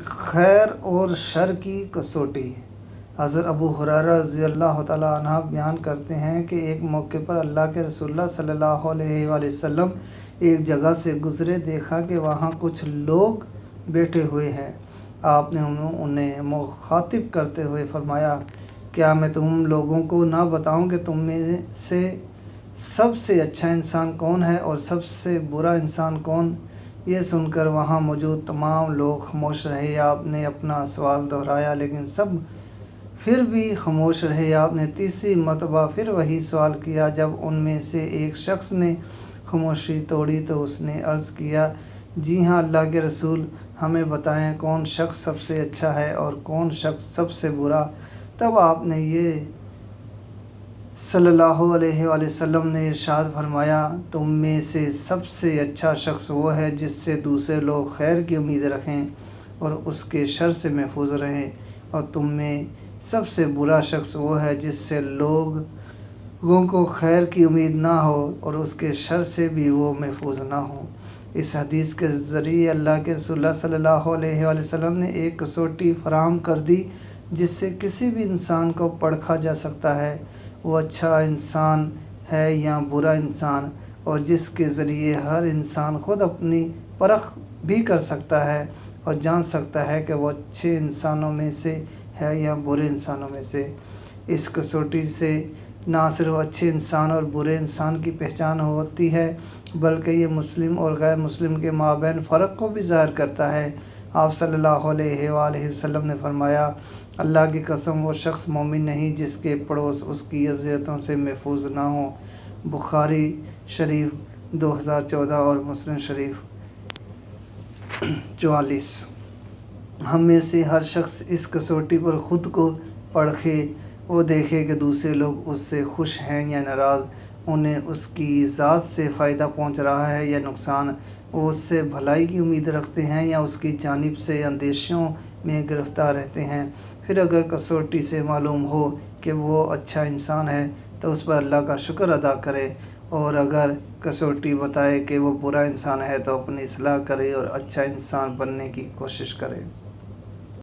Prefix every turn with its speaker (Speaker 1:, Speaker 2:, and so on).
Speaker 1: خیر اور شر کی کسوٹی۔ حضرت ابو ہریرہ رضی اللہ تعالیٰ عنہ بیان کرتے ہیں کہ ایک موقع پر اللہ کے رسول صلی اللہ علیہ وآلہ وسلم ایک جگہ سے گزرے، دیکھا کہ وہاں کچھ لوگ بیٹھے ہوئے ہیں۔ آپ نے انہیں مخاطب کرتے ہوئے فرمایا، کیا میں تم لوگوں کو نہ بتاؤں کہ تم میں سے سب سے اچھا انسان کون ہے اور سب سے برا انسان کون؟ یہ سن کر وہاں موجود تمام لوگ خاموش رہے۔ آپ نے اپنا سوال دہرایا لیکن سب پھر بھی خاموش رہے۔ آپ نے تیسری مرتبہ پھر وہی سوال کیا۔ جب ان میں سے ایک شخص نے خاموشی توڑی تو اس نے عرض کیا، جی ہاں اللہ کے رسول، ہمیں بتائیں کون شخص سب سے اچھا ہے اور کون شخص سب سے برا؟ تب آپ نے صلی اللہ علیہ وآلہ وسلم نے ارشاد فرمایا، تم میں سے سب سے اچھا شخص وہ ہے جس سے دوسرے لوگ خیر کی امید رکھیں اور اس کے شر سے محفوظ رہیں، اور تم میں سب سے برا شخص وہ ہے جس سے لوگوں کو خیر کی امید نہ ہو اور اس کے شر سے بھی وہ محفوظ نہ ہوں۔ اس حدیث کے ذریعے اللہ کے رسول صلی اللہ علیہ وآلہ وسلم نے ایک کسوٹی فراہم کر دی جس سے کسی بھی انسان کو پرکھا جا سکتا ہے وہ اچھا انسان ہے یا برا انسان، اور جس کے ذریعے ہر انسان خود اپنی پرکھ بھی کر سکتا ہے اور جان سکتا ہے کہ وہ اچھے انسانوں میں سے ہے یا برے انسانوں میں سے۔ اس کسوٹی سے نہ صرف اچھے انسان اور برے انسان کی پہچان ہوتی ہے بلکہ یہ مسلم اور غیر مسلم کے مابین فرق کو بھی ظاہر کرتا ہے۔ آپ صلی اللہ علیہ وآلہ وسلم نے فرمایا، اللہ کی قسم وہ شخص مومن نہیں جس کے پڑوس اس کی اذیتوں سے محفوظ نہ ہوں۔ بخاری شریف 2014 اور مسلم شریف 44۔ ہم میں سے ہر شخص اس کسوٹی پر خود کو پرکھے اور دیکھے کہ دوسرے لوگ اس سے خوش ہیں یا ناراض، انہیں اس کی ذات سے فائدہ پہنچ رہا ہے یا نقصان، وہ اس سے بھلائی کی امید رکھتے ہیں یا اس کی جانب سے اندیشوں میں گرفتار رہتے ہیں۔ پھر اگر کسوٹی سے معلوم ہو کہ وہ اچھا انسان ہے تو اس پر اللہ کا شکر ادا کرے، اور اگر کسوٹی بتائے کہ وہ برا انسان ہے تو اپنی اصلاح کرے اور اچھا انسان بننے کی کوشش کرے۔